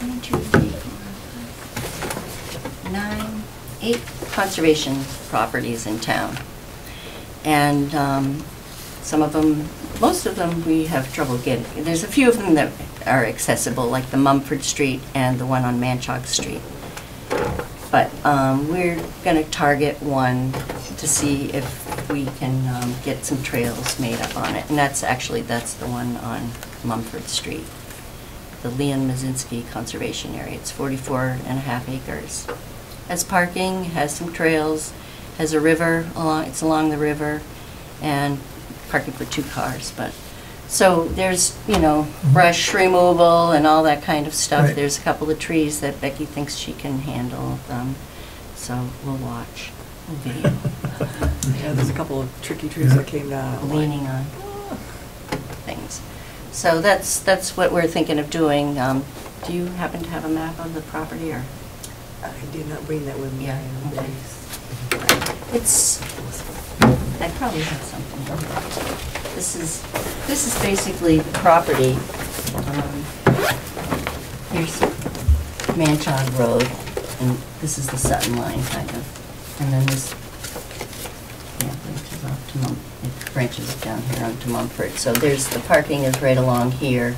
1, 2, 3, 4, 5, 9, 8 conservation properties in town. And some of them, most of them we have trouble getting. There's a few of them that are accessible, like the Mumford Street and the one on Manchog Street. But we're going to target one to see if we can get some trails made up on it. And that's the one on Mumford Street, the Leon Mazinski Conservation Area. It's 44.5 acres. Has parking, has some trails, has a river, it's along the river, and parking for 2 cars. But so there's, you know, brush removal and all that kind of stuff. Right. There's a couple of trees that Becky thinks she can handle. So we'll watch, we'll video. Yeah, there's a couple of tricky trees that came down. Leaning on things. So that's what we're thinking of doing. Do you happen to have a map of the property, or? I did not bring that with me. Yeah, okay. I probably have something. This is basically the property. Here's Manchog Road, and this is the Sutton line, kind of. And then this, branches off to it branches down here onto Mumford. So there's the parking is right along here,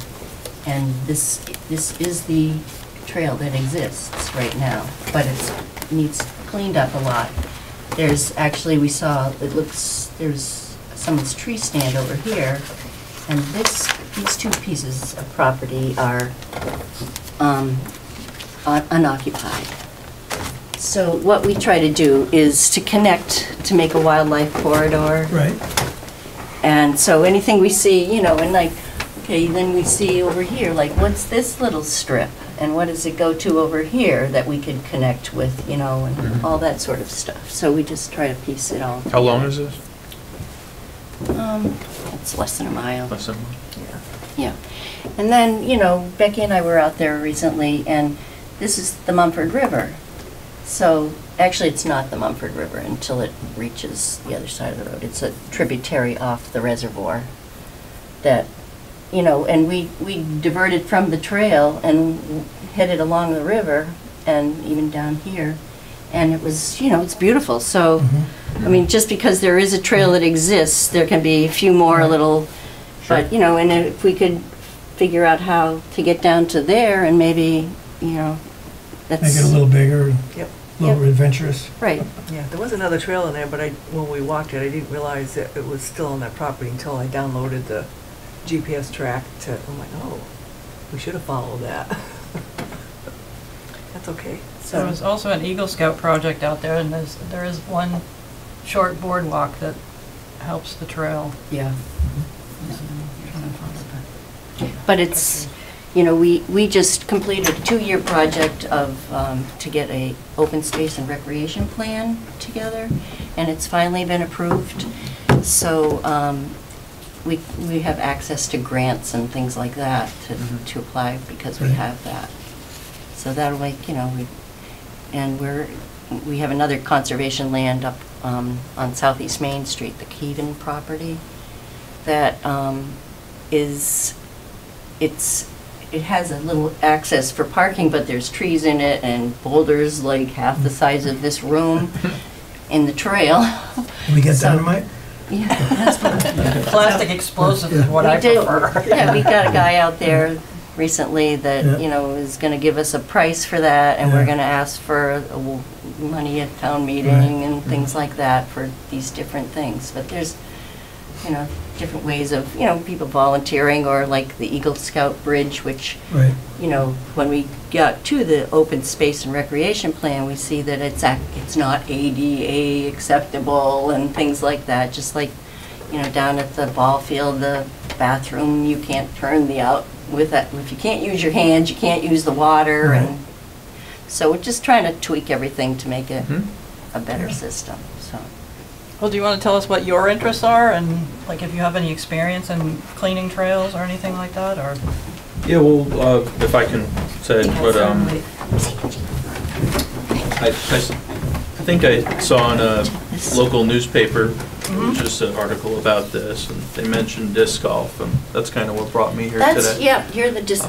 and this is the trail that exists right now, but it needs cleaned up a lot. There's actually, we saw, there's someone's tree stand over here, and these 2 pieces of property are unoccupied. So what we try to do is to connect, to make a wildlife corridor. Right. And so anything we see, you know, and like, okay, then we see over here, like, what's this little strip? And what does it go to over here that we could connect with, you know, and all that sort of stuff. So we just try to piece it all together. How long is this? It's less than a mile. Less than a mile. Yeah. And then, you know, Becky and I were out there recently, and this is the Mumford River. So actually it's not the Mumford River until it reaches the other side of the road. It's a tributary off the reservoir that, you know, and we diverted from the trail and headed along the river and even down here. And it was, you know, it's beautiful. So, I mean, just because there is a trail that exists, there can be a few more little, but, you know, and if we could figure out how to get down to there and maybe, you know, that's... Make it a little bigger, Yep. a little adventurous. Right. Yeah, there was another trail in there, but when we walked it, I didn't realize that it was still on that property until I downloaded the GPS track I'm like, oh, we should have followed that. That's okay. So there was also an Eagle Scout project out there, and there is one short boardwalk that helps the trail. Yeah. But it's, you know, we just completed a 2-year project of, to get a open space and recreation plan together, and it's finally been approved. So we have access to grants and things like that to apply because we have that. So that'll, like, you know, we have another conservation land up on Southeast Main Street, the Keevan property, that it has a little access for parking, but there's trees in it and boulders like half the size of this room in the trail. Can we get dynamite? Yeah, that's what Plastic explosive is what I prefer. Yeah, we got a guy out there recently that, you know, is going to give us a price for that, and we're going to ask for money at town meeting and things like that for these different things. But there's, you know, different ways of, you know, people volunteering, or like the Eagle Scout Bridge, which, you know, when we got to the open space and recreation plan, we see that it's not ADA acceptable and things like that. Just like, you know, down at the ball field, the bathroom, you can't turn with that. If you can't use your hands, you can't use the water, and so we're just trying to tweak everything to make it a better system. So. Well, do you want to tell us what your interests are, and like if you have any experience in cleaning trails or anything like that, or? Yeah, well, if I can say, but I think I saw in a local newspaper was just an article about this, and they mentioned disc golf, and that's kind of what brought me here That's, today. yeah,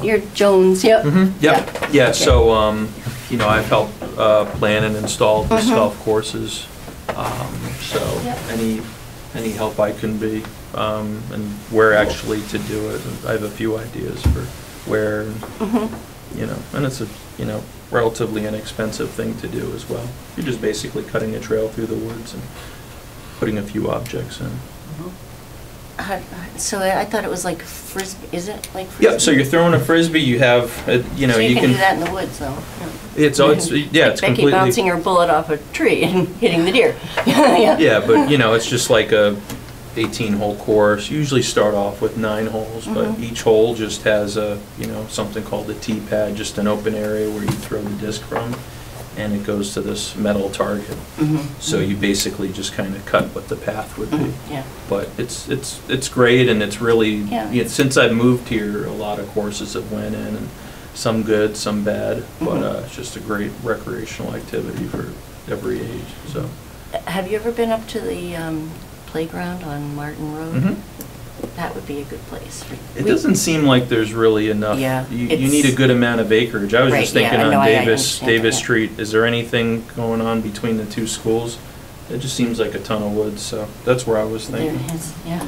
you're Jones, yep. Yep, yeah, so, you know, I've helped plan and install disc golf courses, so Yep. any help I can be, and where actually to do it. And I have a few ideas for where, and, you know, and it's a, you know, relatively inexpensive thing to do as well. You're just basically cutting a trail through the woods and putting a few objects in. So I thought it was like frisbee, is it like frisbee? Yeah, so you're throwing a frisbee, you have, you know, So you can do that in the woods, though. it's yeah, it's Becky completely. bouncing her bullet off a tree and hitting the deer. Yeah. Yeah, but you know, it's just like a 18-hole course. Usually start off with 9 holes, but each hole just has a, you know, something called a tee pad, just an open area where you throw the disc from, and it goes to this metal target. So you basically just kind of cut what the path would be. Yeah. But it's great, and it's really, Yeah. you know, since I've moved here, a lot of courses have went in, and some good, some bad, but it's just a great recreational activity for every age. So. Have you ever been up to the playground on Martin Road? That would be a good place. It doesn't seem like there's really enough. Yeah, You it's- need a good amount of acreage. I was Right, just thinking yeah, I know, on I Davis understand that, yeah. Street, is there anything going on between the two schools? It just seems like a ton of woods, so that's where I was There thinking. is, yeah.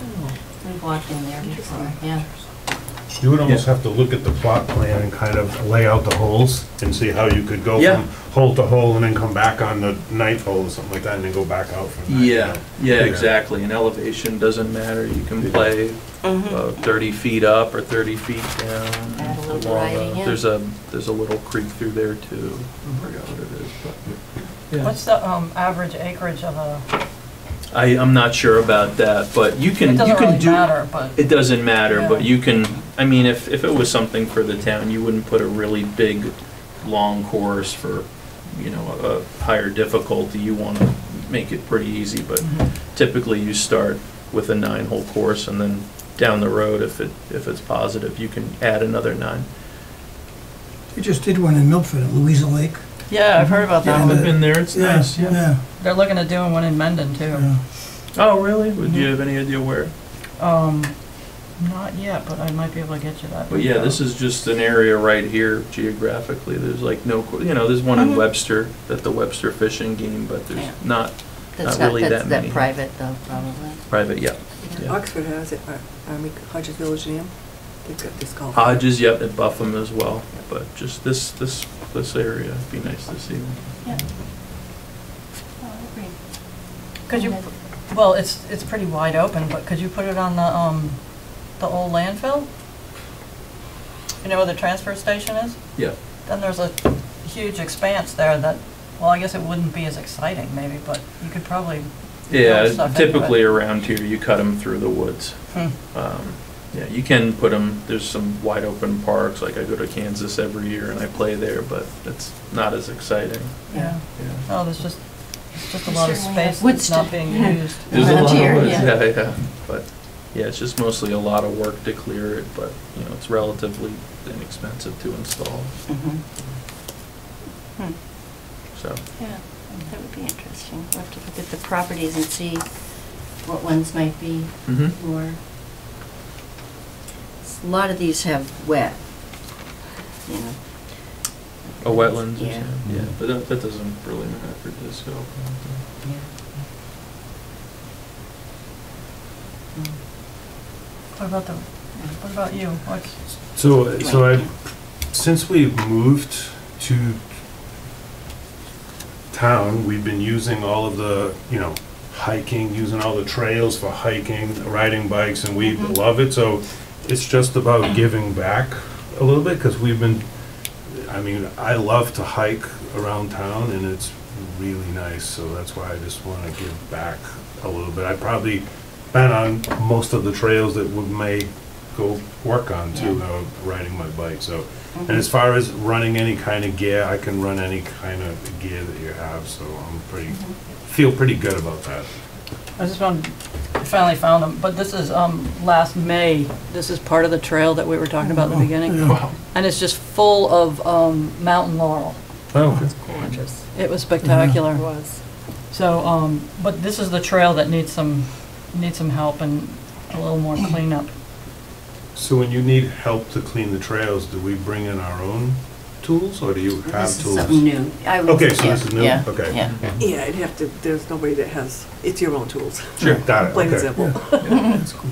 We've walked in there before, yeah. You would almost have to look at the plot plan and kind of lay out the holes and see how you could go Yeah. from hole to hole and then come back on the 9th hole or something like that and then go back out from that. you know? Yeah, exactly. And elevation doesn't matter. You can play 30 feet up or 30 feet down. Add a little along variety, yeah. There's a little creek through there too. I forgot what it is, but. yeah. What's the average acreage of a, I'm not sure about that, but you can, it you doesn't can really do. matter, but. It doesn't matter, Yeah. but you can, I mean, if it was something for the town, you wouldn't put a really big, long course for, you know, a higher difficulty. You want to make it pretty easy, but typically you start with a 9-hole course, and then down the road, if it's positive, you can add another 9. We just did one in Milford at Louisa Lake. Yeah, I've heard about that Yeah, one. I've been there, it's nice, yeah. Yeah, They're looking at doing one in Mendon too. yeah. Oh, really? Would you have any idea where? Not yet, but I might be able to get you that. But yeah, info. this is just an area right here geographically. There's like no, you know, there's one in Webster, at the Webster Fishing Game, but there's Yeah. not That's really that's that many. private though, probably. private, yeah. Yeah. Oxford has it, I mean, Hodges Village Dam, they've got this golf. Hodges, yep, at Buffum as well, but just this area, it'd be nice to see. Yeah. Oh, I agree. Could you, well, it's pretty wide open, but could you put it on the old landfill? You know where the transfer station is? Yeah. Then there's a huge expanse there that, well, I guess it wouldn't be as exciting maybe, but you could probably Yeah, build stuff into it. typically around here, you cut them through the woods. Hmm. Yeah, you can put them, there's some wide open parks, like I go to Kansas every year and I play there, but it's not as exciting. Yeah. Yeah. Oh, there's just, it's just a We lot of certainly have space that's not Woodstock. being Yeah. used. There's a Around lot here, of woods, yeah. yeah, but, yeah, it's just mostly a lot of work to clear it, but, you know, it's relatively inexpensive to install, so. Yeah, that would be interesting. We'll have to look at the properties and see what ones might be Mhm. more. A lot of these have wet, you know. A wetlands or Yeah. something, yeah, but that doesn't really matter for disc golf. Yeah. What about you? What's, So since we moved to town, we've been using all of the, you know, hiking, using all the trails for hiking, riding bikes, and we love it. So it's just about giving back a little bit, because we've been, I mean, I love to hike around town, and it's really nice. So that's why I just want to give back a little bit. I've probably been on most of the trails that we may go work on too, riding my bike. So, and as far as running any kind of gear, I can run any kind of gear that you have. So I'm feel pretty good about that. I just found, I finally found them, but this is last May. This is part of the trail that we were talking about in the beginning. Yeah. And it's just full of mountain laurel. Oh, Gorgeous. It was spectacular. It was. So, but this is the trail that needs some need some help and a little more cleanup. So when you need help to clean the trails, do we bring in our own tools, or do you have This is tools? something new. I would- Okay, so yeah, this is new? yeah, Okay. Yeah. Yeah, I'd have to, there's nobody that has, it's your own tools. Sure, got it, Plain and okay. simple. Yeah, that's cool.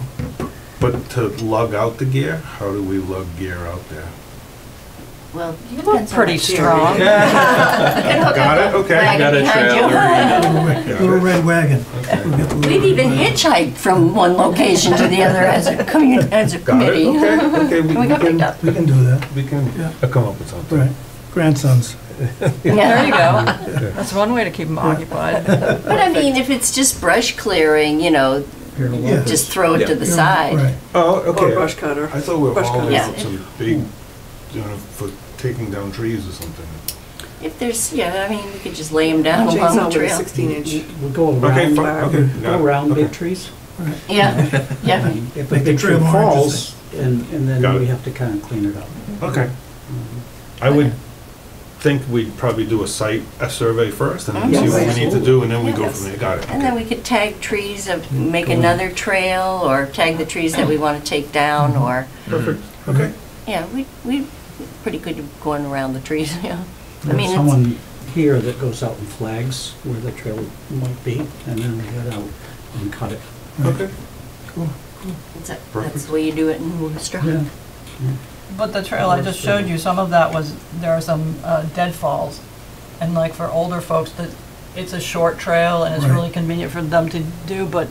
But to lug out the gear, how do we lug gear out there? Well, You look depends on pretty what strong. Got it, okay. Wagon Got a behind you. trailer. Little red wagon. Okay. We'll get the little We've even red wagon. hitchhiked from one location to the other as a as a Got it, committee. okay, okay, We we got picked can, up. We can do that, we can Yeah. come up with something. right. Grandsons. There you go. That's one way to keep them occupied. But I mean, if it's just brush clearing, you know, Yeah. just throw it to the Yeah, side. Right. Oh, Or okay. brush cutter. I thought we were Brush hauling cutter. out some big, for taking down trees or something. If there's, yeah, I mean, we could just lay them down along Chainsaw the with a trail. 16-inch. We'll go Okay, around, fine, okay. got go it, around okay. big trees. Yeah, yeah. If a Make the big trail tree more falls, and Got then it. we have to kind of clean it up. Okay. I would think we'd probably do a survey first, and then see what we need to do, and then we go from there, got it. And then okay. we could tag trees, make another trail, or tag the trees that we want to take down, or, Perfect, okay. yeah, we pretty good at going around the trees, yeah. I There's mean, it's, someone here that goes out and flags where the trail might be, and then we get out and cut it. Okay. that's the way you do it in Worcester. Yeah. But the trail I just showed you, some of that was, there are some deadfalls. And like for older folks, it's a short trail and it's Right. really convenient for them to do, but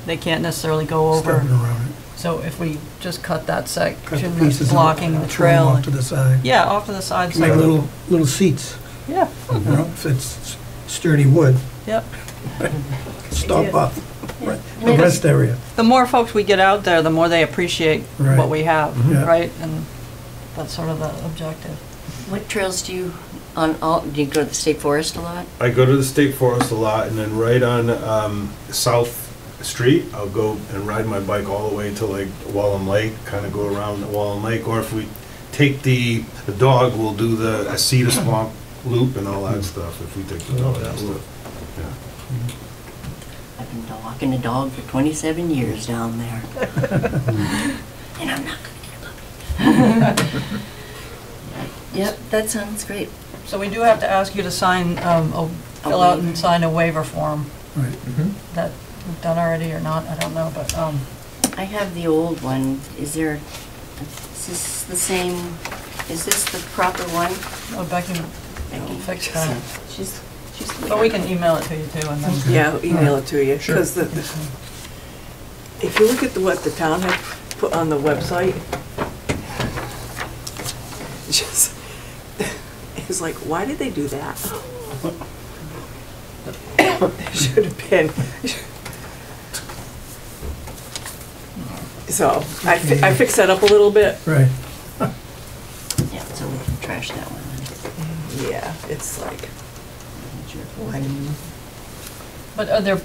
they can't necessarily go over. Stepping around it. So if we just cut that Cut the section pieces that's and blocking the throw 'em trail. Off to the side. Yeah, off to the side. Make so- little seats, Yeah, you know, if it's sturdy wood, yep. stop up. Right. The Maybe- rest area. The more folks we get out there, the more they appreciate Right. what we have, Yeah. right? And that's sort of the objective. What trails do you, do you go to the state forest a lot? I go to the state forest a lot, and then right on South Street, I'll go and ride my bike all the way to like Wallem Lake, kind of go around the Wallem Lake, or if we take the dog, we'll do the Cedar Swamp loop and all that stuff, if we take the dog. that and stuff. Yeah. I've been walking a dog for 27 years down there. And I'm not gonna get a puppy. Yep, that sounds great. So we do have to ask you to sign, fill out and sign a waiver form Right. that we've done already or not, I don't know, but, I have the old one. Is there, is this the same, is this the proper one? oh, Becky Becky? fixed that. She's But we can email it to you too, and then. Yeah, email it to you. Sure. Because if you look at what the town had put on the website, just, it's like, why did they do that? There should have been. So, I fixed that up a little bit. Right. Yeah, so we can trash that one. Yeah, it's like, But are there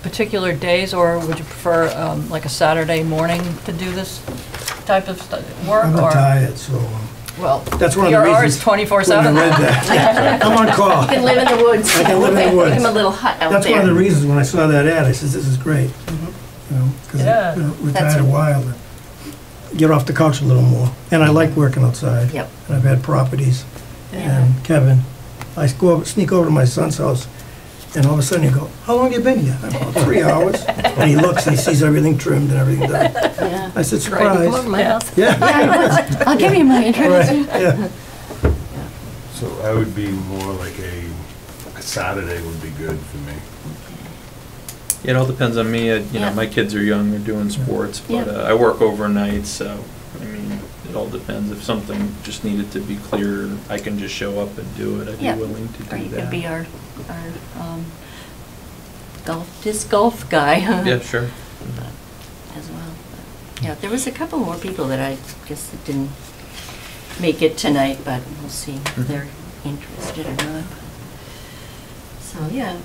particular days, or would you prefer, like a Saturday morning to do this type of work? I'm or retired, so Well, that's one of the your reasons. hours 24/7. when I read that. I'm on call. You can live in the woods. I can live in the Make woods. him a little hut out That's there. one of the reasons when I saw that ad, I said, this is great. You know, because Yeah. I've been That's retired a a- while, and get off the couch a little more. And I like working outside. Yep. And I've had properties. Yeah. And Kevin, I sneak over to my son's house, and all of a sudden you go, how long you been here? I go, 3 hours. And he looks and he sees everything trimmed and everything done. Yeah. I said, Come over to surprise. my house. Yeah. I'll give you my address. Right, yeah. So I would be more like a Saturday would be good for me. It all depends on me. You Yeah. know, my kids are young, they're doing sports, but Yeah. I work overnight, so, I mean, it all depends. If something just needed to be clear, I can just show up and do it. I'd Yeah. be willing to Or do you that. could be our disc golf guy. Yeah, sure. As well. But, yeah, there was a couple more people that I guess that didn't make it tonight, but we'll see if they're interested or not. So, yeah,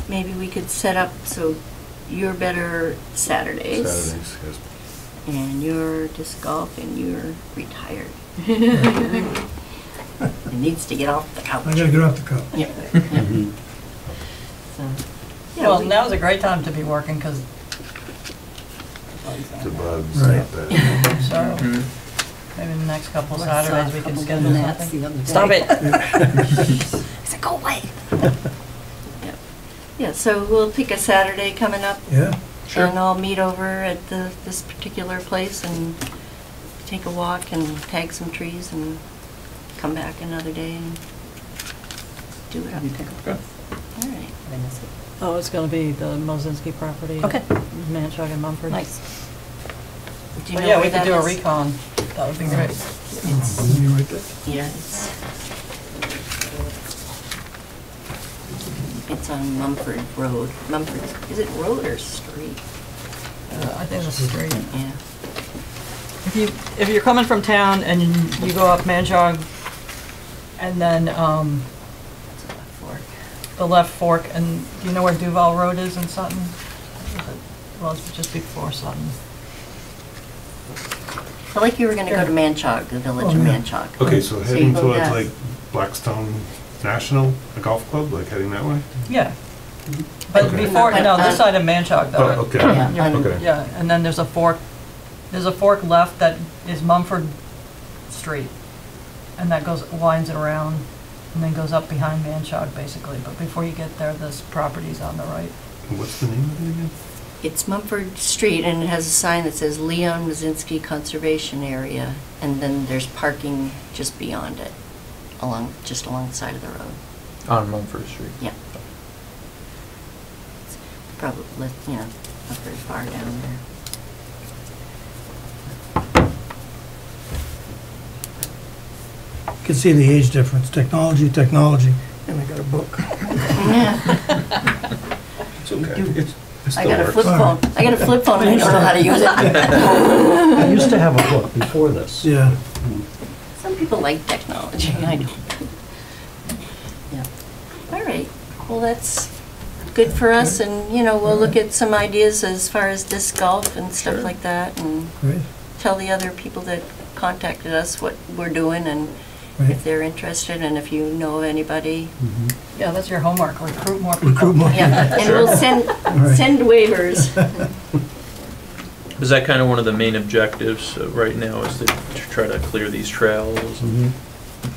maybe we could set up, so you're better Saturdays. Saturdays, yes. And you're disc golf and you're retired. It needs to get off the couch. I gotta get off the couch. Yep. Mhm. So, yeah, Well, now's a great time to be working, because, The bugs, Right. not that. so, Mhm. maybe the next couple Or Saturdays, we saw a can couple schedule gnats something. the other day. Stop it! I said, go away. Yeah. Yeah, so we'll pick a Saturday coming up, Yeah, and I'll meet over at this particular place and take a walk and tag some trees and come back another day and do it up. Okay. All right. Oh, it's gonna be the Mozinski property. Okay. Manchog and Mumford. Nice. Do you But know yeah, where we could that do a is? recon. That would be great. It's, you right there. yeah, it's on Mumford Road. Mumford, is it road or street? I think it's a street. Yeah. If you're coming from town and you go up Manchog, and then, It's a left fork. the left fork, and do you know where Duval Road is in Sutton? Well, it's just before Sutton. I like you were gonna go to Manchog, the village of Oh, yeah. Manchog. Okay, so you heading go towards down. like Blackstone National, a golf club, like heading that way? Yeah. But Okay. before, no, this side of Manchog though. Oh, okay. Yeah, Yeah. on- Okay. Yeah, and then there's a fork left that is Mumford Street. And that winds it around and then goes up behind Manchog basically. But before you get there, this property's on the right. And what's the name of it again? It's Mumford Street, and it has a sign that says Leon Mazinski Conservation Area, and then there's parking just beyond it, just along the side of the road. On Mumford Street. Yeah. It's probably, not very far down there. You can see the age difference, technology, and I got a book. It's okay. It I still got a works. flip phone. I got a flip phone, and I don't know how to use it. I used to have a book before this. Yeah, Some people like technology, I don't. Yeah. All right, well, that's good for us, and, we'll look at some ideas as far as disc golf and stuff Sure. like that, and great, tell the other people that contacted us what we're doing, and right. if they're interested, and if you know of anybody. Mhm. Yeah, that's your homework, recruit more people. Recruit more. Yeah, and we'll Right. send waivers. Is that kind of one of the main objectives right now, is to try to clear these trails? Mhm.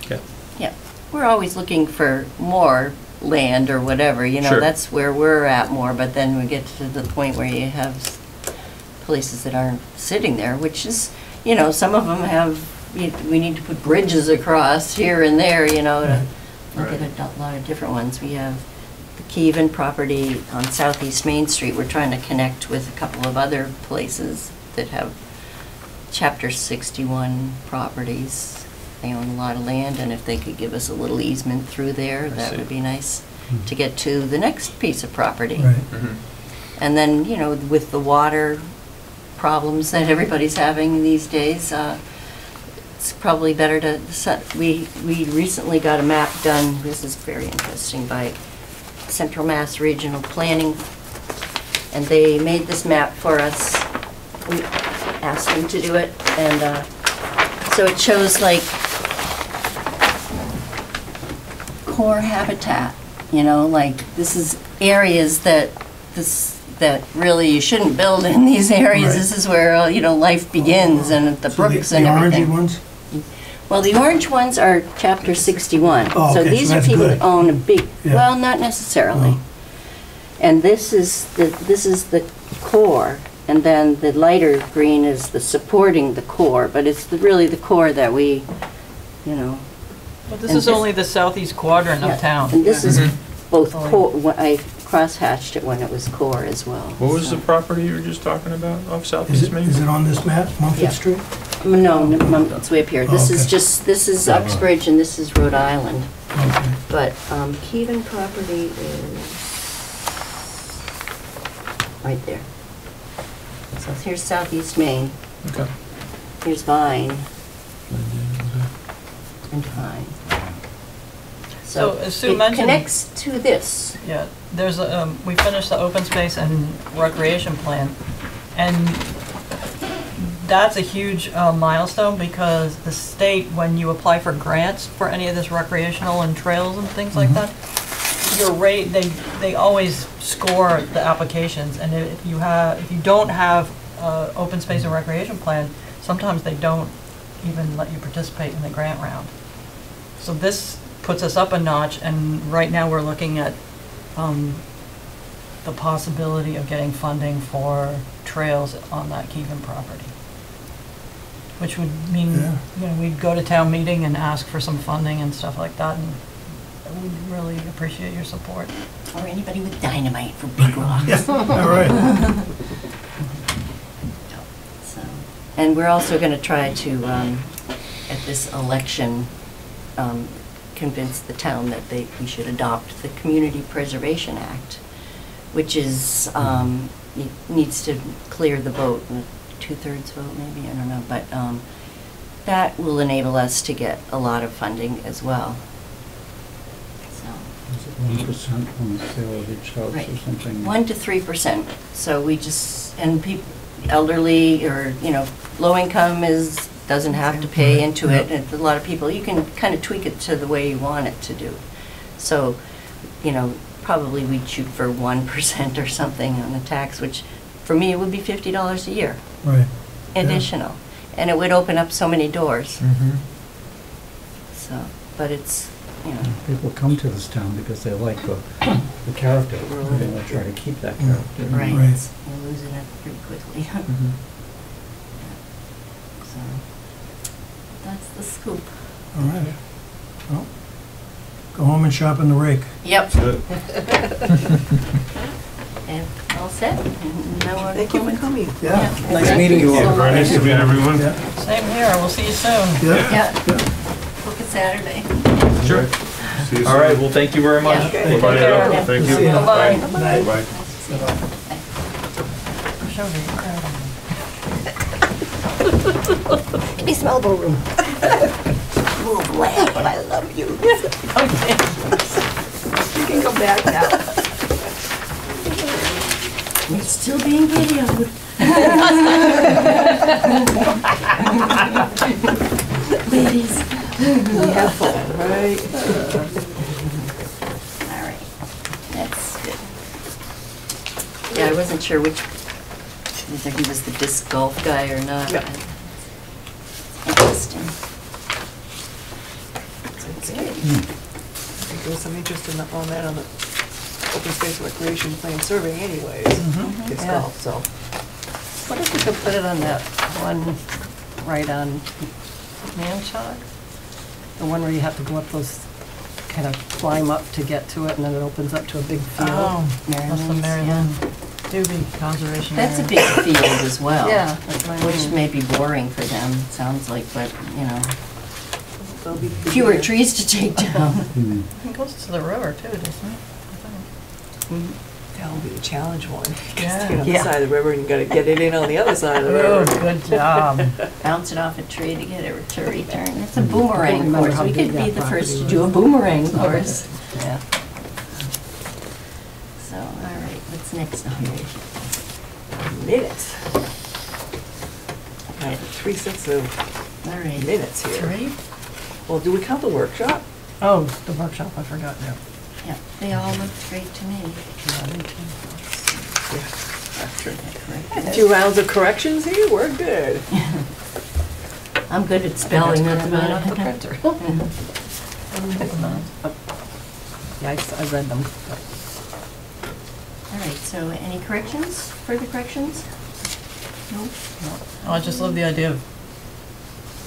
Okay. Yeah, we're always looking for more land or whatever, Sure. that's where we're at more, but then we get to the point where you have places that aren't sitting there, which is, some of them have, we need to put bridges across here and there, to look at a lot of different ones. We have the Keven property on Southeast Main Street. We're trying to connect with a couple of other places that have Chapter 61 properties. They own a lot of land, and if they could give us a little easement through there, I that see. would be nice to get to the next piece of property. Right, Mhm. And then, with the water problems that everybody's having these days, it's probably better to we recently got a map done, this is very interesting, by Central Mass Regional Planning, and they made this map for us. We asked them to do it, and so it shows like core habitat, like this is areas that really you shouldn't build in these areas. Right. This is where, life begins, and the so brooks the and orangey everything. ones? Well, the orange ones are Chapter 61. Oh, So okay, these so are that's people good. that own a big, Yeah. well, not necessarily. Oh. And this is the core, and then the lighter green is the supporting the core, but it's really the core that we, But this And is this- only the southeast quadrant yeah. of town. And this is Mhm. both Fully. core, I cross-hatched it when it was core as well. What was so. the property you were just talking about off Is Southeast it, Main? is it on this map, Yeah. Mumford Street? No, it's way up here. Oh, This is okay. this is Uxbridge, and this is Rhode Island. Okay, But Keven property is right there. So here's Southeast Maine, Okay. here's Vine, and Vine. So, as Sue it mentioned- connects to this. Yeah, there's we finished the open space and recreation plan, and that's a huge milestone, because the state, when you apply for grants for any of this recreational and trails and things like that, your rate, they always score the applications, and if you don't have a open space and recreation plan, sometimes they don't even let you participate in the grant round. So this puts us up a notch, and right now we're looking at the possibility of getting funding for trails on that Keegan property. Which would mean, Yeah. we'd go to town meeting and ask for some funding and stuff like that, and we'd really appreciate your support. Or anybody with dynamite for big rocks. Yeah, all right. So, and we're also going to try to, at this election, convince the town that we should adopt the Community Preservation Act, which is, needs to clear the vote, a 2/3 vote maybe, I don't know, but that will enable us to get a lot of funding as well. So, Is it 1% on the sale of each house Right. or something? 1 to 3%. So we just, and elderly or, low income doesn't have to pay into it. And a lot of people, you can kind of tweak it to the way you want it to do. So, probably we'd shoot for 1% or something on the tax, which for me, it would be $50 a year Right. additional. And it would open up so many doors. Mm-hmm. So, but it's, People come to this town because they like the character, and they want to try to keep that character. right, Right. you're losing it pretty quickly. Mhm. So, that's the scoop. All right. Well, go home and sharpen the rake. Yep. That's it. And all set. No more Thank you for comments? coming. Yeah, nice meeting you all. Very nice to meet everyone. Yeah, Same here, we'll see you soon. yeah. Yeah. Look at Saturday. Sure. See you All soon. right, well, thank you very much. Yeah. Okay. Bye-bye. care. Yeah, Thank you. See ya. Bye-bye. Night. Bye. Show the crowd. Give me some elbow room. Move away, but I love you. Okay. You can go back now. We're still being videoed. Ladies. Have fun, right? All right, that's good. Yeah, I wasn't sure whether he was the disc golf guy or not. Yeah. Interesting. So it's good. I think there was some interest on that on the open space recreation plan survey anyways. Disc Yeah. golf, so. What if we could put it on that one right on Manchog? The one where you have to go up those, kind of climb up to get to it, and then it opens up to a big field. Oh, that's the Maryland's, Maryland Doobie Conservation That's a Area. big field as well. Yeah, that's what I Which mean. may be boring for them, it sounds like, but, They'll be fewer trees to take down. Hmm. It goes to the river too, doesn't it? I think. That'll be the challenge one. Just Yeah. get on the Yeah. side of the river and you gotta get it in on the other side of the Oh, river. good job. Bounce it off a tree to get it to return. It's a boomerang remember course. how We big could be that the property first to was. do a boomerang course. Yeah. So, all right, what's next on here? Minutes. I have 3 sets of All right. minutes here. 3? Well, do we count the workshop? Oh, the workshop, I forgot. Yeah. Yeah, they all looked great to me. A few rounds of corrections here, we're good. I'm good at spelling, that's Right about off the it. printer. Yeah, I read them. All right, so any corrections, further corrections? No? Oh, I just love the idea of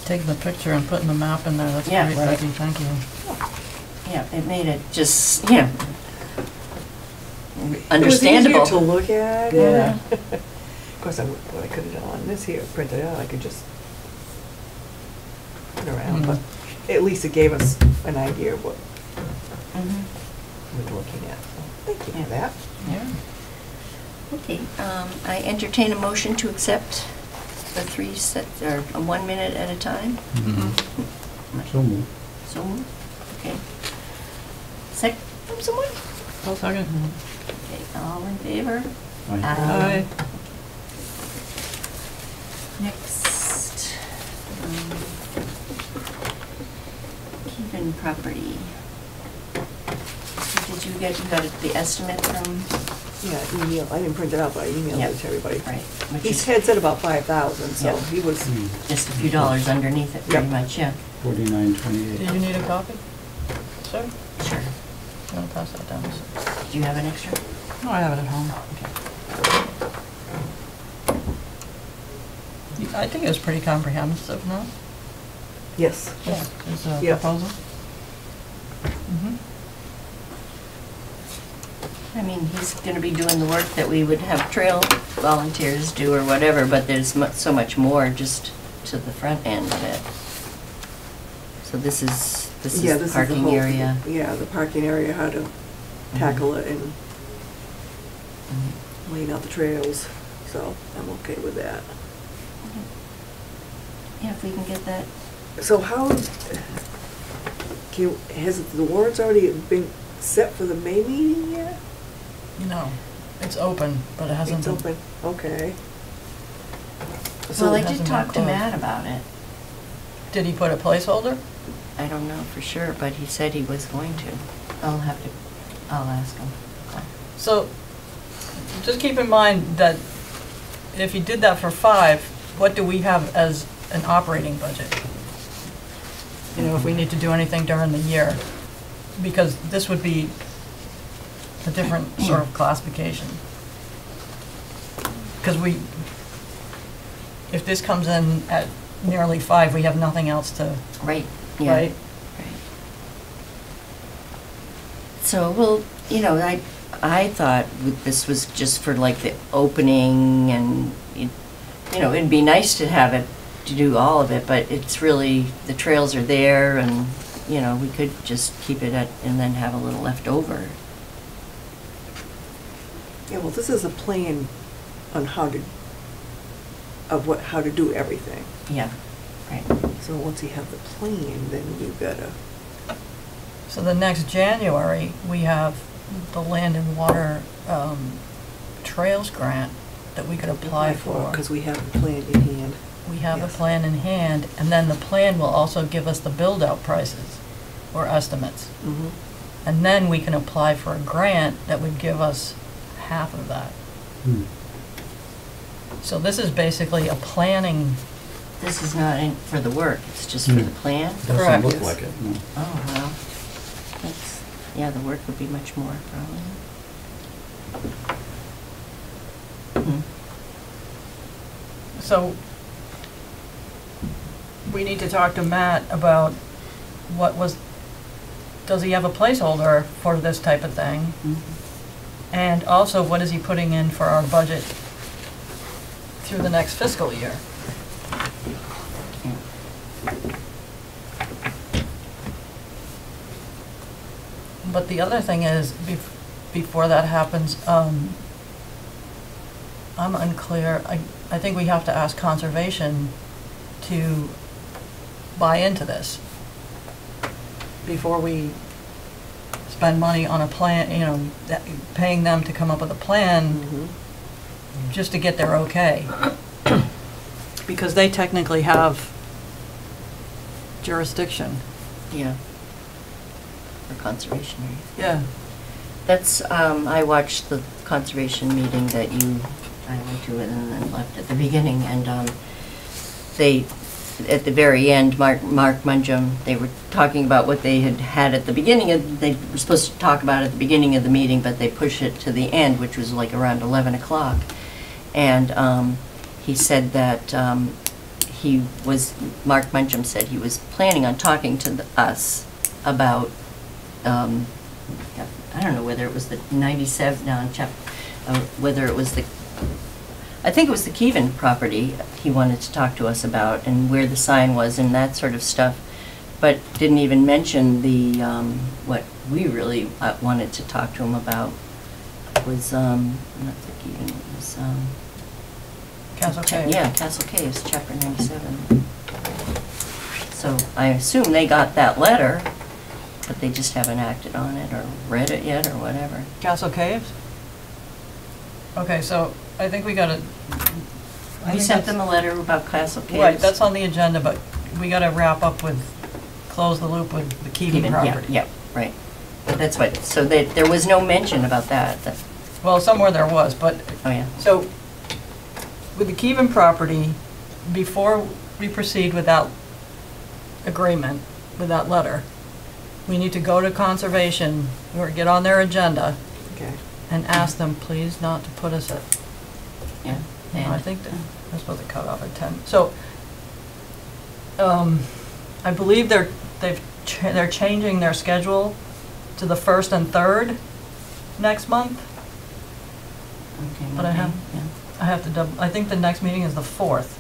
taking the picture and putting the map in there. That's Yeah, great, right. Becky, thank you. Yeah, it made it just, It understandable. was easier to look at. Yeah. Of course, what I could have done on this here, print it out, I could just put it around, but at least it gave us an idea of what Mhm. we're looking at. So, thank you Yeah. for that. Yeah. Okay, I entertain a motion to accept the 3 sets, or 1 minute at a time. So moved. So moved. Okay. Second from someone? I'll second. Okay, all in favor? Aye. Aye. Next, Keegan property. Mr. Did you got the estimate from, Yeah, email, I didn't print it out, but I emailed Yeah. it to everybody. right, which He is had said about 5,000, so Yeah. he was, just a few dollars underneath it, pretty Yep. much, yeah. 49.28. Do you need a copy? Sir? Sure. I'm gonna pass that down. Do you have an extra? No, I have it at home. I think it was pretty comprehensive, no? yes. His Yeah. proposal? Mhm. I mean, he's gonna be doing the work that we would have trail volunteers do or whatever, but there's so much more just to the front end of it. So this is Yeah, the this is the parking whole- area. Yeah, the parking area, how to tackle it and laying out the trails, so I'm okay with that. Yeah, if we can get that, So how, has the warrants already been set for the May meeting yet? No, it's open, but it hasn't It's been. open, okay. well, I it did hasn't talk been to closed. Matt about it. Did he put a placeholder? I don't know for sure, but he said he was going to. I'll ask him. So, just keep in mind that if you did that for 5, what do we have as an operating budget? You know, if we need to do anything during the year, because this would be a different sort of classification. Because if this comes in at nearly 5, we have nothing else to, Right, yeah. right? Right. So, well, I thought this was just for like the opening and, it'd be nice to have it, to do all of it, but it's really, the trails are there and, we could just keep it at, and then have a little left over. Yeah, well, this is a plan on how to do everything. Yeah, right. So once you have the plan, then you gotta, So the next January, we have the Land and Water Trails Grant that we could apply for. because we have the plan in hand. We have a Yes. plan in hand, and then the plan will also give us the build-out prices or estimates. Mm-hmm. And then we can apply for a grant that would give us half of that. Hmm. So this is basically a planning, This is not in for the work, it's just for the plan? Doesn't Correct. look Yes. like it, no. Oh, well, yeah, the work would be much more, probably. Mhm. so we need to talk to Matt about does he have a placeholder for this type of thing? Mhm. And also, what is he putting in for our budget through the next fiscal year? But the other thing is, before that happens, I'm unclear, I think we have to ask Conservation to buy into this before we spend money on a plan, paying them to come up with a plan Mm-hmm. just to get their okay. Because they technically have jurisdiction. Yeah. For conservation area. Yeah. That's, I watched the conservation meeting that I went to and then left at the beginning, and they, at the very end, Mark Munjum, they were talking about what they had at the beginning they were supposed to talk about at the beginning of the meeting, but they pushed it to the end, which was like around 11 o'clock. And he said that Mark Munjum said he was planning on talking to us about, I don't know whether it was the 97, whether it was I think it was the Keevan property he wanted to talk to us about and where the sign was and that sort of stuff, but didn't even mention the, what we really wanted to talk to him about was, not the Keevan, it was, Castle Cave. yeah, Castle Caves, Chapter 97. So I assume they got that letter, but they just haven't acted on it or read it yet or whatever. Castle Caves? Okay, so I think we gotta. We sent them a letter about Castle Caves. Right, that's on the agenda, but we gotta wrap up with, close the loop with the Keevan Yeah, property. yeah, right. But that's what, so there was no mention about that. Well, somewhere there was, but, Oh, yeah. so, with the Keven property, before we proceed with that agreement, with that letter, we need to go to conservation, or get on their agenda, Okay. and ask them, please not to put us at, Yeah. I think that they're supposed to cut off at 10. So, I believe they're changing their schedule to the 1st and 3rd next month. Okay, But I okay, have- yeah. I have to double, I think the next meeting is the 4th,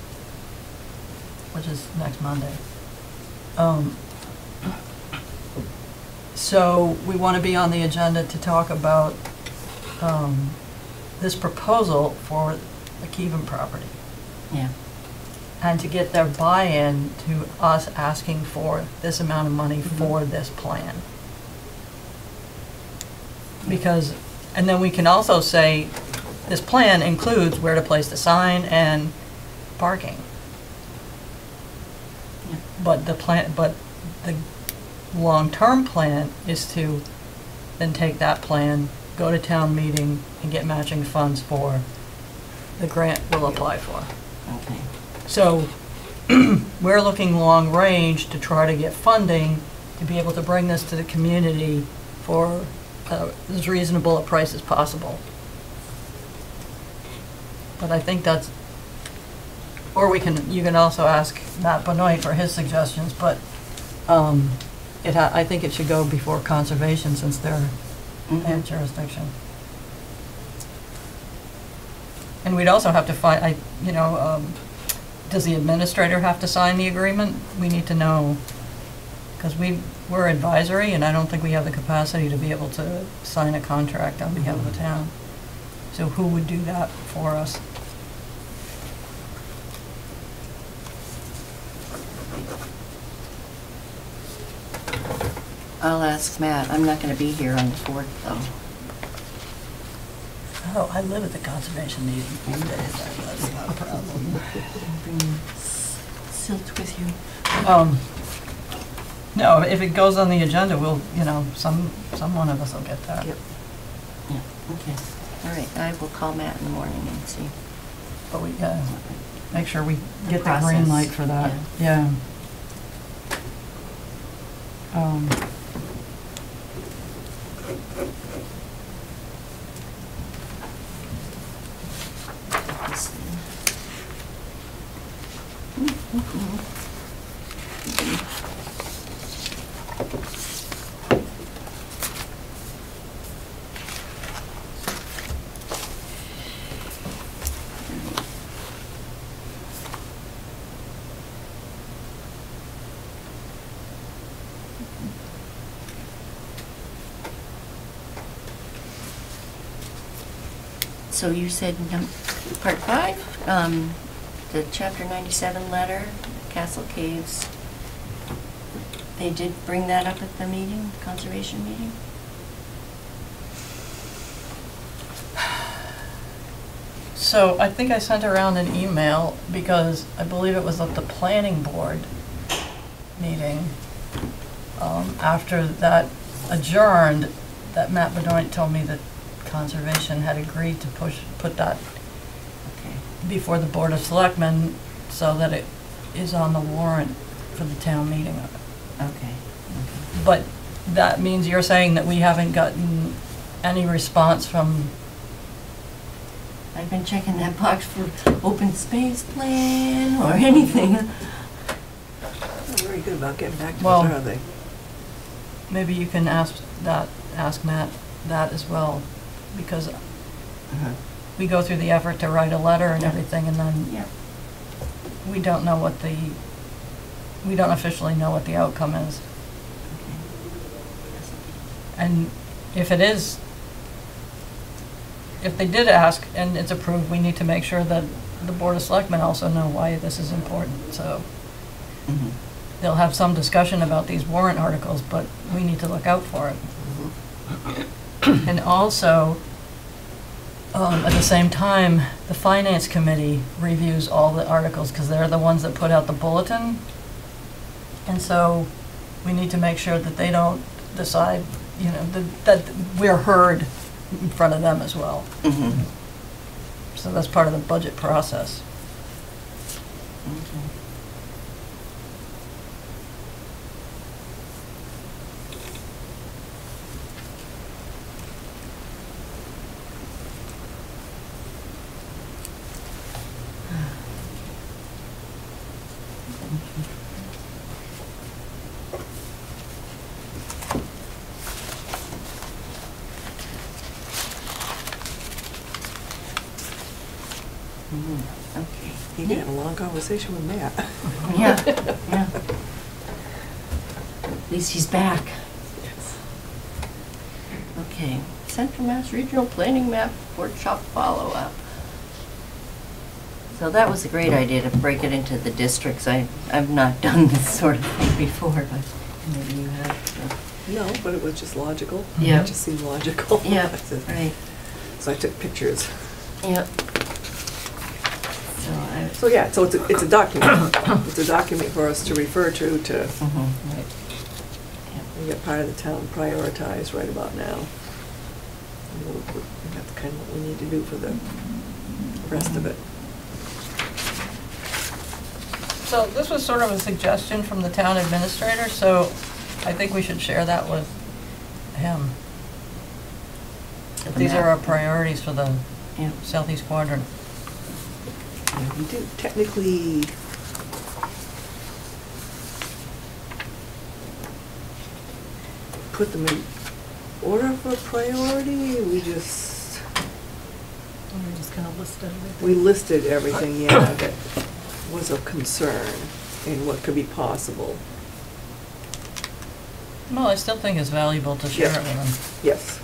which is next Monday. So we want to be on the agenda to talk about this proposal for the Keven property, Yeah. and to get their buy-in to us asking for this amount of money for this plan. Because, and then we can also say, this plan includes where to place the sign and parking. Yeah. But the long-term plan is to then take that plan, go to town meeting, and get matching funds for the grant we'll apply for. Okay. So, we're looking long-range to try to get funding to be able to bring this to the community for as reasonable a price as possible. But I think that's, or you can also ask Matt Benoit for his suggestions, but I think it should go before conservation since they're in jurisdiction. And we'd also have to find, does the administrator have to sign the agreement? We need to know, because we're advisory, and I don't think we have the capacity to be able to sign a contract on behalf of the town. So who would do that for us? I'll ask Matt. I'm not going to be here on the 4th, though. Oh, I live at the conservation meeting. That's not a problem. Bring Silt with you. No, if it goes on the agenda, we'll, some one of us will get that. Yep. Yeah, okay. All right, I will call Matt in the morning and see. But we gotta make sure we The get the green process, light for that. Yeah. So you said part 5, the chapter 97 letter, Castle Caves. They did bring that up at the meeting, conservation meeting? So I think I sent around an email because I believe it was at the planning board meeting. After that adjourned, that Matt Benoit told me that conservation had agreed to put that Okay. before the Board of Selectmen so that it is on the warrant for the town meeting. Okay. But that means you're saying that we haven't gotten any response from, I've been checking that box for open space plan or anything. Not very good about getting back to Well- us, are they? maybe you can ask Matt that as well, because we go through the effort to write a letter and everything, and then Yeah. we don't officially know what the outcome is. And if they did ask and it's approved, we need to make sure that the Board of Selectmen also know why this is important, so Mhm. they'll have some discussion about these warrant articles, but we need to look out for it. And also, at the same time, the Finance Committee reviews all the articles, because they're the ones that put out the bulletin. And so, we need to make sure that they don't decide you know, that we're heard in front of them as well. Mhm. So that's part of the budget process. Okay. Mhm. Okay. You can have a long conversation with Matt. Yeah, yeah. At least he's back. Okay, Central Mass Regional Planning Map Workshop follow-up. So that was a great idea to break it into the districts. I've not done this sort of thing before, but maybe you have. so. No, but it was just logical. Yeah. It just seemed logical. Yeah, right, So I took pictures. yep. So yeah, so it's a document. It's a document for us to refer to Mhm, right. get part of the town prioritized right about now. And that's kind of what we need to do for the rest of it. So this was sort of a suggestion from the town administrator, so I think we should share that with him. That These are our priorities for the Yeah. southeast quadrant. We do technically put them in order for priority. We just kind of listed everything. we listed everything, yeah, that was of concern and what could be possible. Well, I still think it's valuable to share Yeah. it with them. Yes.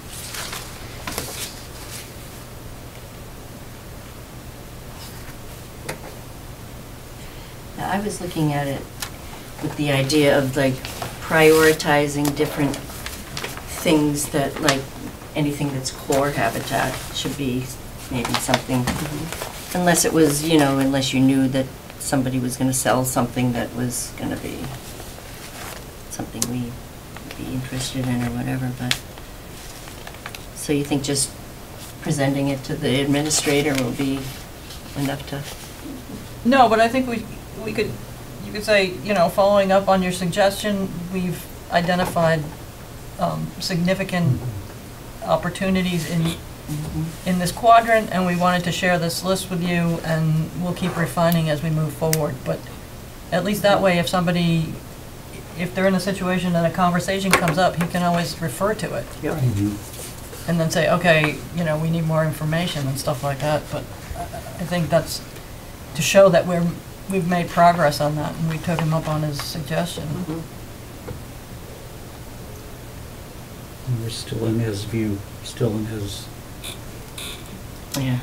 Now, I was looking at it with the idea of like prioritizing different things that, like, anything that's core habitat should be maybe something, unless it was, you know, unless you knew that somebody was gonna sell something that was gonna be something we'd be interested in or whatever, but, so you think just presenting it to the administrator will be enough to? No, but I think we could, you could say, you know, following up on your suggestion, we've identified significant opportunities in this quadrant, and we wanted to share this list with you, and we'll keep refining as we move forward. But at least that way, if somebody, if they're in a situation and a conversation comes up, he can always refer to it. Yep. And then say, okay, you know, we need more information and stuff like that. But I think that's to show that we've made progress on that, and we took him up on his suggestion. Mhm. And we're still in his view, still in his, Yeah.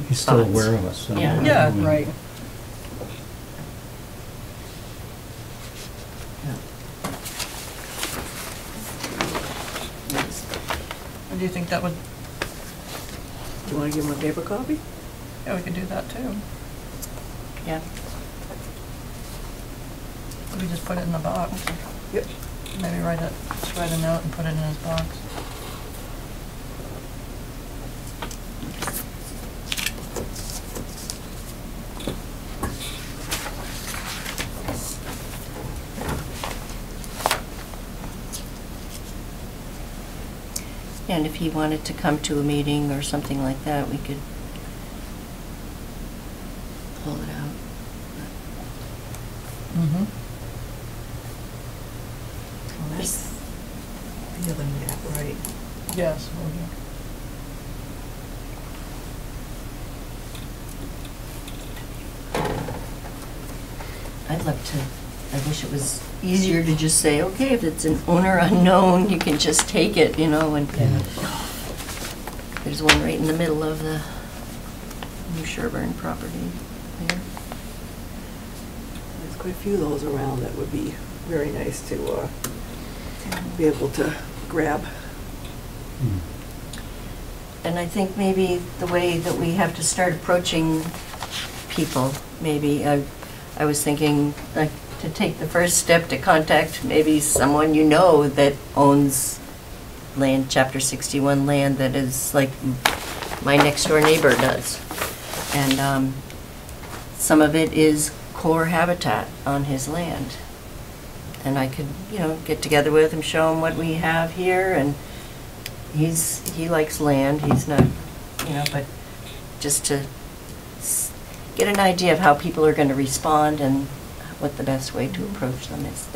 he's still Thoughts. aware of us. so, Yeah. Yeah, I mean, right. And do you think that would, Do you want to give them a paper copy? yeah, we could do that too. Yeah. We just put it in the box. Yep. Maybe just write a note and put it in his box. And if he wanted to come to a meeting or something like that, we could pull it out. Mm-hmm. Well, that's the other map, right? Yes, we'll do. I'd love to, I wish it was easier to just say, okay, if it's an owner unknown, you can just take it, you know, and there's one right in the middle of the New Sherburne property there. There's quite a few of those around that would be very nice to be able to grab. And I think maybe the way that we have to start approaching people, maybe, I was thinking, like, to take the first step to contact maybe someone you know that owns land, Chapter 61 land that is like my next door neighbor does. And some of it is core habitat on his land. And I could, get together with him, show him what we have here, and he likes land, he's not, but just to get an idea of how people are gonna respond and what the best way to approach them is.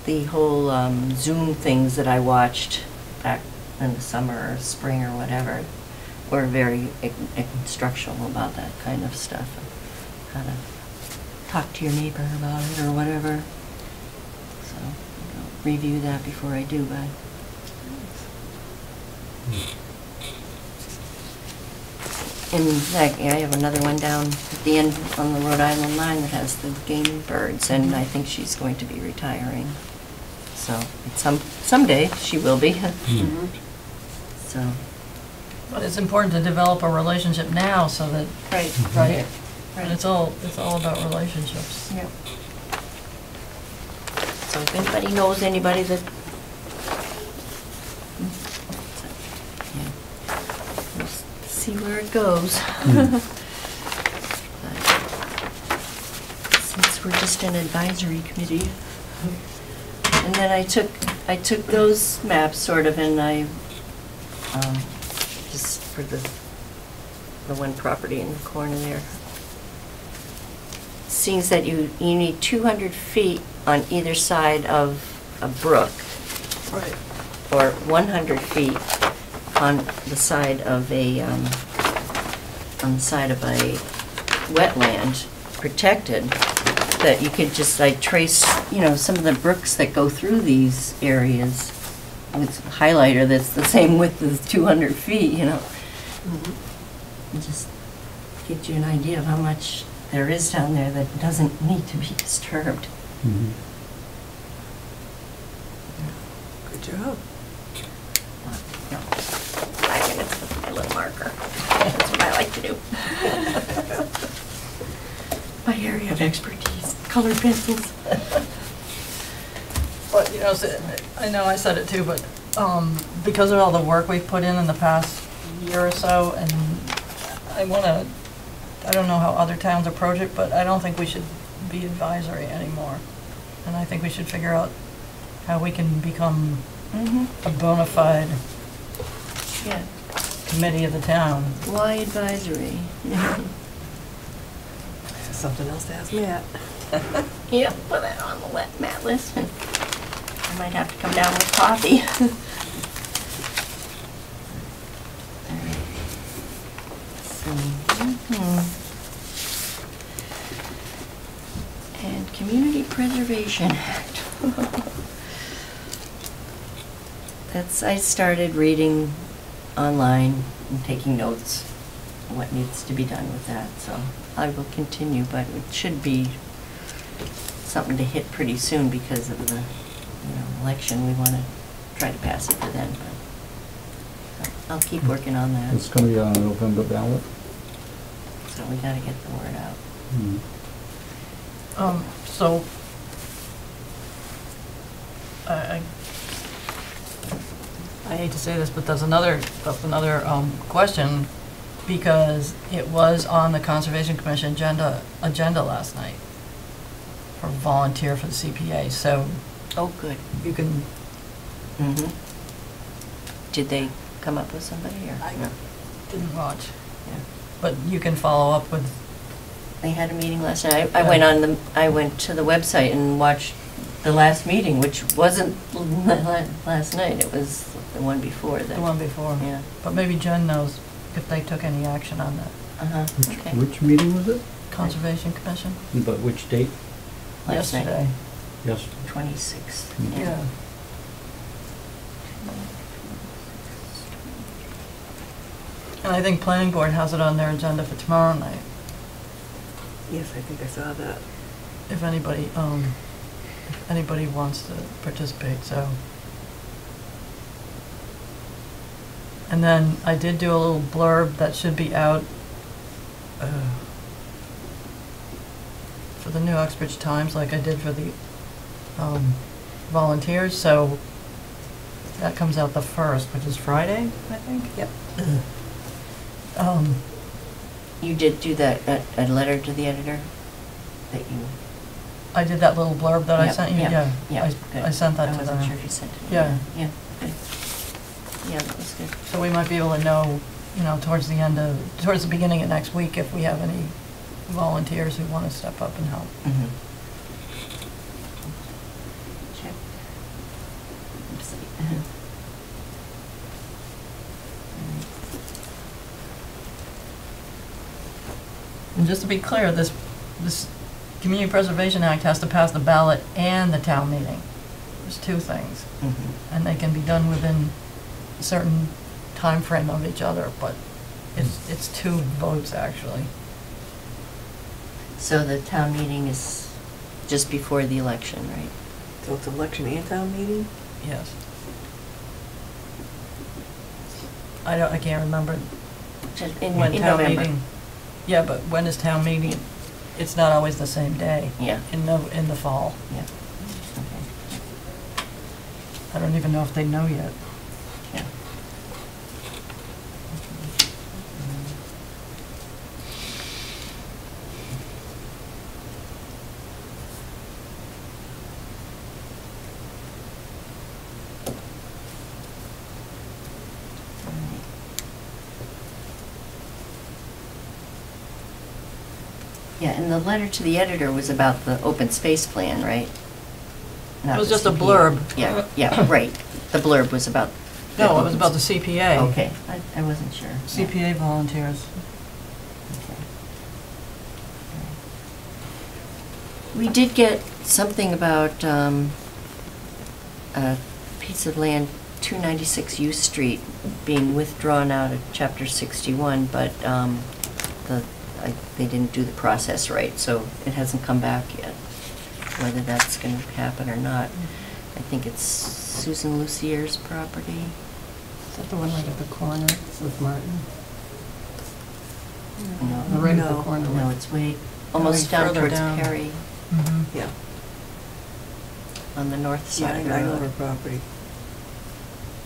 The whole Zoom things that I watched back in the summer or spring or whatever were very instructional about that kind of stuff. How to talk to your neighbor about it or whatever. So I'll review that before I do, but. In fact, I have another one down at the end on the Rhode Island line that has the game birds, and I think she's going to be retiring. So someday she will be. So. But it's important to develop a relationship now so that, Right. and it's all about relationships. Yep. So if anybody knows anybody that. Yeah. We'll see where it goes. Since we're just an advisory committee. And then I took those maps sort of, and I, just for the one property in the corner there. Seems that you need 200 feet on either side of a brook. Right. Or 100 feet on the side of a, wetland protected, that you could just like trace, some of the brooks that go through these areas with highlighter that's the same width as 200 feet, It just gives you an idea of how much there is down there that doesn't need to be disturbed. Mhm. Good job. No, 5 minutes with my little marker. That's what I like to do. My area of expertise, colored pencils. But, I know I said it too, but because of all the work we've put in the past year or so, and I don't know how other towns approach it, but I don't think we should be advisory anymore. And I think we should figure out how we can become a bona fide Yeah. committee of the town. Why advisory? Something else to ask Matt. Yep, put that on the Matt list. I might have to come down with coffee. And Community Preservation Act. I started reading online and taking notes on what needs to be done with that, so I will continue, but it should be something to hit pretty soon because of the, election. We want to try to pass it for then, but I'll keep working on that. It's going to be on a November ballot. So we got to get the word out. So, I hate to say this, but there's another question, because it was on the Conservation Commission agenda last night for volunteer for the CPA, so Oh, good. you can, Mm-hmm. Did they come up with somebody or? No? didn't watch, Yeah. but you can follow up with, They had a meeting last night. I went to the website and watched the last meeting, which wasn't last night. It was the one before that. the one before. Yeah. But maybe Jen knows if they took any action on that. Uh-huh. Okay. Which meeting was it? Conservation Commission? But which date? Last night. Yesterday. Yes. 26th. Yeah. And I think planning board has it on their agenda for tomorrow night, Yes, I think I saw that. if anybody wants to participate, so. And then I did do a little blurb that should be out for the New Uxbridge Times, like I did for the volunteers, so That comes out the 1st, which is Friday, I think. Yep. You did do that, a letter to the editor that you? I did that little blurb that I Yep, sent you, yep, yeah. yep, good. I sent that to I them. wasn't sure if you sent it. Yeah. Yeah, good. Yeah, that was good. So we might be able to know, towards the beginning of next week, if we have any volunteers who want to step up and help. Mhm. Check. Let's see. And just to be clear, this Community Preservation Act has to pass the ballot and the town meeting. There's two things. Mhm. And they can be done within a certain time frame of each other, but it's two votes, actually. So the town meeting is just before the election, right? So it's election and town meeting? Yes. I can't remember Just when in town November. meeting. Yeah, but when is town meeting? It's not always the same day. Yeah. In the fall. Yeah. Okay. I don't even know if they know yet. Yeah. Yeah, and the letter to the editor was about the open space plan, right? Not It was the just a CPA. blurb. Yeah, right. The blurb was about. No, it was about the CPA. Okay, I wasn't sure. CPA volunteers. Okay. We did get something about a piece of land, 296 U Street, being withdrawn out of Chapter 61, but they didn't do the process right, so it hasn't come back yet, whether that's going to happen or not. I think it's Susan Lucier's property. Is that the one right at the corner with Martin? No. Right at No. the corner. No, it's way, almost down further towards down. Perry, Mhm. Yeah. on the north Yeah, side of the I know her road. property.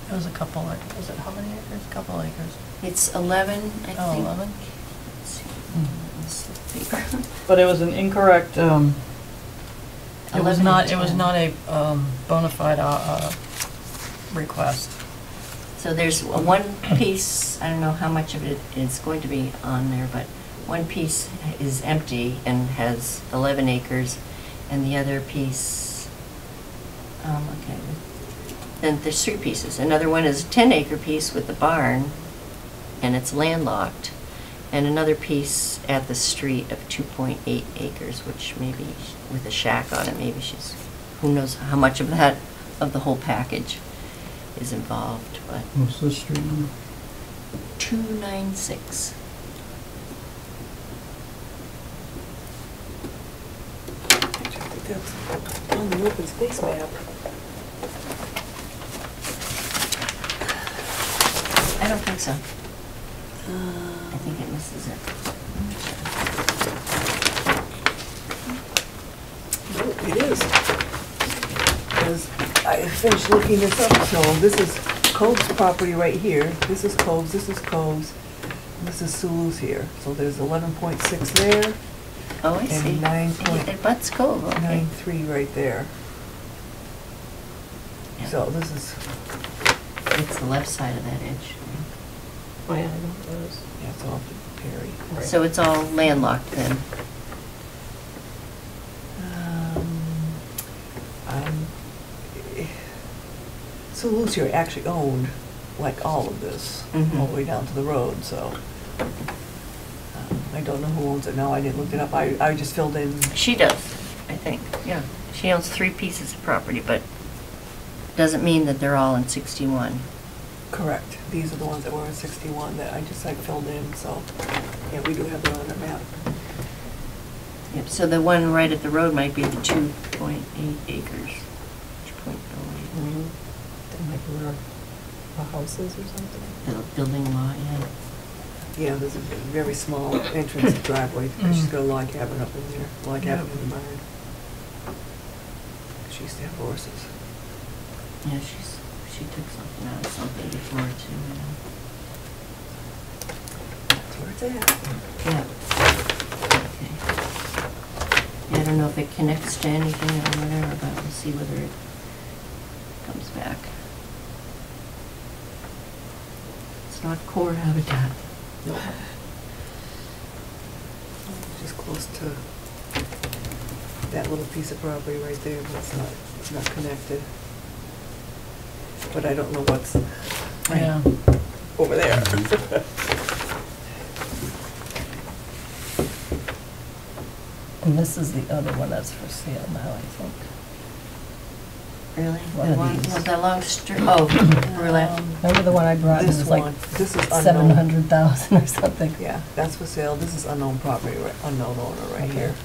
It was a couple, was it how many acres? A couple acres. It's 11, I think. Oh, 11? Let's see. Mhm. Let's look at the paper. But it was an incorrect, it was 11 not, and it was 10. not a bona fide request. So there's one piece, I don't know how much of it is going to be on there, but one piece is empty and has 11 acres, and the other piece, okay. Then there's 3 pieces. Another one is a 10-acre piece with the barn, and it's landlocked, and another piece at the street of 2.8 acres, which maybe with a shack on it, maybe she's, who knows how much of that, of the whole package is involved, but What's the street number? 296. I think that's on the open space map. I don't think so. I think it misses it. No, it is. Because I finished looking this up, so this is Cove's property right here. This is Cove's, this is Cove's, and this is Sulu's here. So there's 11.6 there, Oh, I see. and 9.93 It butts Cove, okay. right there. Yeah. So this is, It's the left side of that edge. Oh, yeah, I know it is. yeah, it's off to Perry. So it's all landlocked then? Sulu's here actually owned like all of this, Mhm. all the way down to the road, so. I don't know who owns it now, I didn't look it up, I just filled in. She does, I think, yeah. She owns 3 pieces of property, but doesn't mean that they're all in 61. Correct. These are the ones that were in 61 that I just filled in, so, yeah, we do have that on our map. Yep, so the one right at the road might be the 2.8 acres. 2.08. That might be where our houses or something. The building lot, yeah. Yeah, there's a very small entrance driveway, because she's got a log cabin up in there, log cabin in the barn. She used to have horses. Yeah, she she took something out of something before too. That's where it's at. Yeah. Okay. Yeah, I don't know if it connects to anything or whatever, but we'll see whether it comes back. It's not core habitat. No. Just close to that little piece of property right there, but it's not connected. But I don't know what's Yeah. over there. And this is the other one that's for sale now, I think. Really? One The of long, these. the long oh, roulette. Remember the one I brought? It This was one, like this is unknown. 700,000 or something. Yeah, that's for sale. This is unknown property, unknown owner right Okay. here.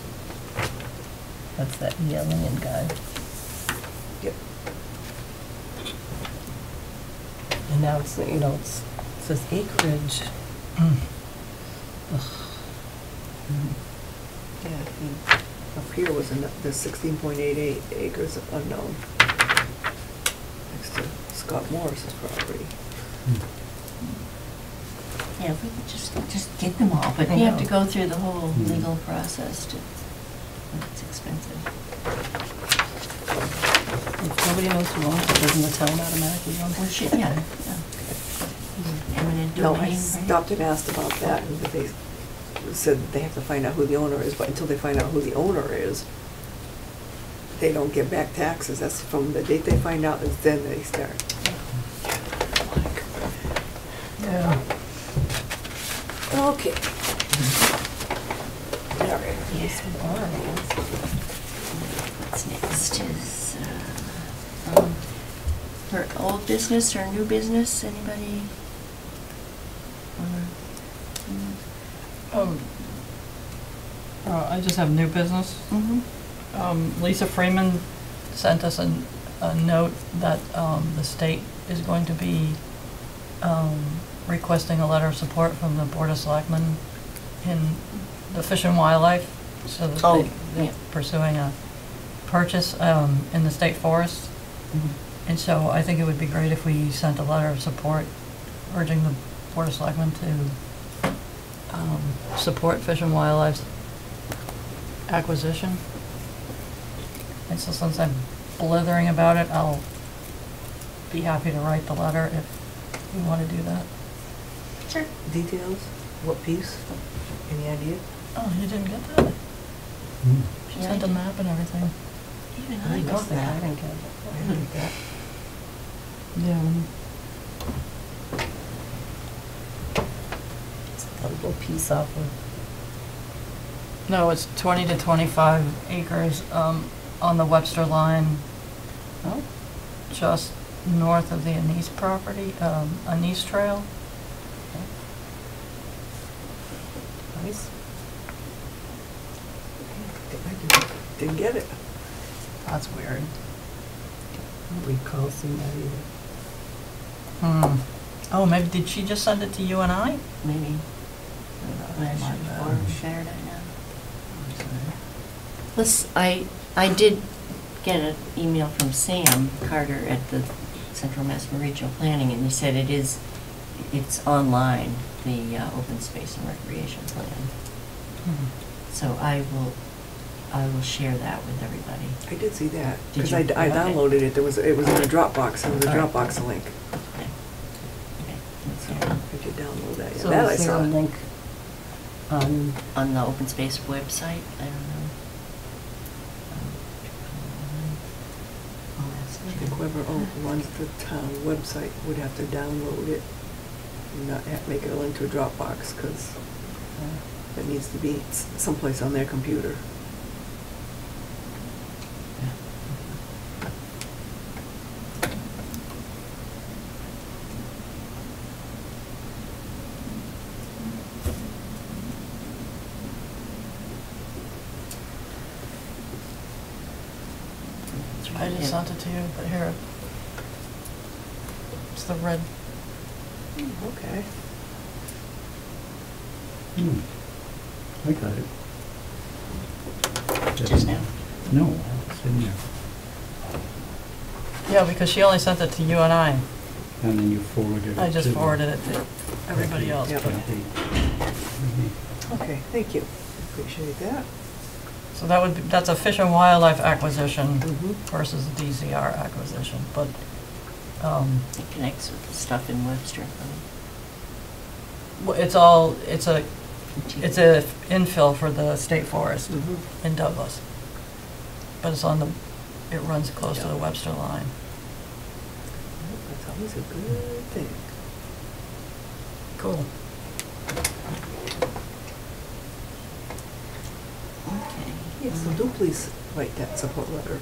That's that yelling guy. Yep. And now it's, you know, it says acreage. Yeah, and up here was the 16.88 acres of unknown. Next to Scott Morris's property. Yeah, if we could just get them all, but I you have know. to go through the whole legal process to, it's expensive. If nobody knows who owns it, doesn't the town automatically own Well, it? shit, yeah. Eminent No, domain, I right? stopped and asked about that, and they said they have to find out who the owner is, but until they find out who the owner is, they don't get back taxes. That's from the date they find out, is then they start. Yeah. Okay. All right. Yeah. All right. What's next is, for old business or new business, anybody? I just have new business. Mm-hmm. Lisa Freeman sent us a note that the state is going to be requesting a letter of support from the Board of Selectmen in the Fish and Wildlife, so that Oh, they're yeah. pursuing a purchase in the state forest. Mm-hmm. And so I think it would be great if we sent a letter of support urging the Board of Selectmen to support Fish and Wildlife's acquisition. And so since I'm blithering about it, I'll be happy to write the letter if you want to do that. Sure. Details? What piece? Any idea? Oh, you didn't get that? She Yeah, sent I a did. map and everything. Even I I missed missed that. that. I didn't get it. I didn't get that. Yeah. It's a little piece off of, No, it's 20 to 25 acres on the Webster line, oh, just north of the Anise property, Anise Trail. nice. I didn't get it. That's weird. I don't recall seeing that either. Oh, maybe, did she just send it to you and I? Maybe. I should My have bad. forward shared it now. Let's, I did get an email from Sam Carter at the Central Mass Regional Planning, and he said it's online, the open space and recreation plan. So I will share that with everybody. I did see that, Did because you? I Okay. downloaded it. It was in a Dropbox. There was a All right. Dropbox link. Okay. Okay. So I did download that. Yeah, So that I is there saw. a link on, On the open space website, I don't know. I'll ask I think Jim. whoever runs the town website would have to download it, and not make it a link to a Dropbox, because it needs to be someplace on their computer. I just sent it to you, but here. It's the red. Okay. I got it. Just now. No, it's in there. Yeah, because she only sent it to you and I. And then you forwarded it. I just to- forwarded it to everybody else. Yep. but- Okay, thank you. Appreciate that. So that's a Fish and Wildlife acquisition Mhm. versus a DCR acquisition, but, It connects with the stuff in Webster. well, it's a infill for the state forest Mhm. in Douglas. But it runs close to the Webster line. That's always a good thing. Cool. Okay. Yes, so do please write that support letter.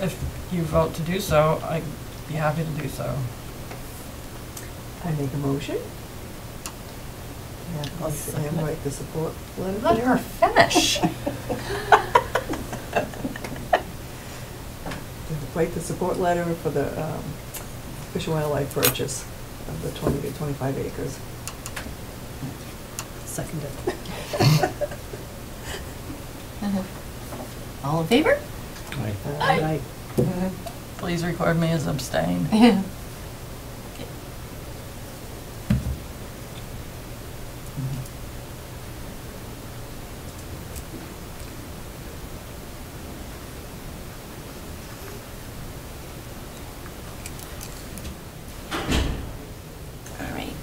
If you vote to do so, I'd be happy to do so. I make a motion. Yeah, I'll Sam second it. write the support letter. Let her finish. Write the support letter for the Fish and Wildlife purchase of the 20 to 25 acres. Seconded. All in favor? Aye. Aye. Please record me as abstain. Yeah. All right.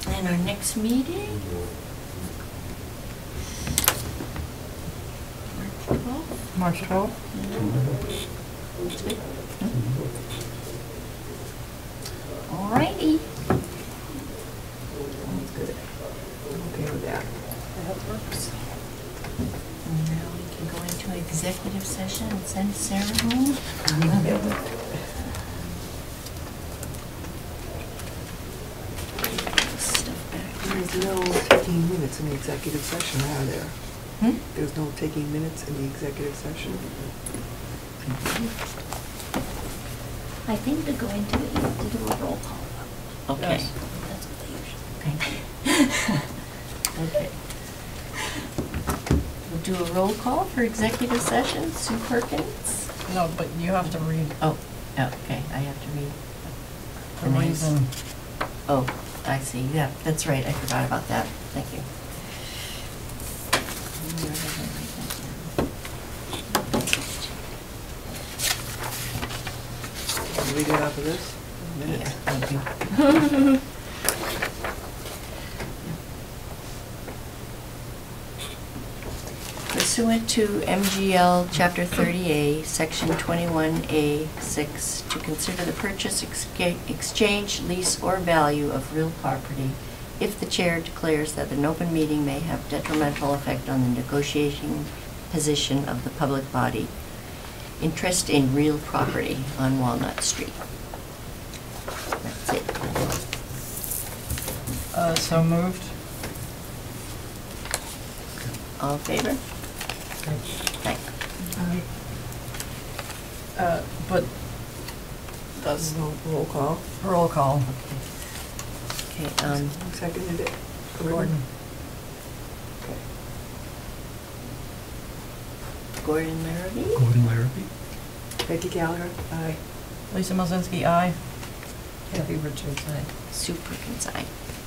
And our next meeting? March 12th? March 12th? That's good. All righty. Sounds good. I'm okay with that. That works. Now we can go into executive session and send Sarah home. Stuff back. There's no taking minutes in the executive session, are there? Hmm? There's no taking minutes in the executive session? I think to go into it, you have to do a roll call. Okay. Yes. That's what they usually, okay. We'll do a roll call for executive session. Sue Perkins? No, but you have to read Oh, okay, I have to read. the names. reason. Oh, I see, yeah, that's right, I forgot about that, thank you. Read it off of this? Minutes. Yeah, thank you. Pursuant to MGL Chapter 30A, Section 21A6, to consider the purchase, exchange, lease, or value of real property if the chair declares that an open meeting may have detrimental effect on the negotiating position of the public body. Interest in real property on Walnut Street. That's it. So moved. All in favor? Thank But Does no roll call. roll call. Okay, Who seconded it? Gordon. Okay. Gordon Larrabee? Gordon Larrabee? Becky Gallagher? Aye. Lisa Malzinski, aye. Kathy Richards, aye. Sue Perkins, aye.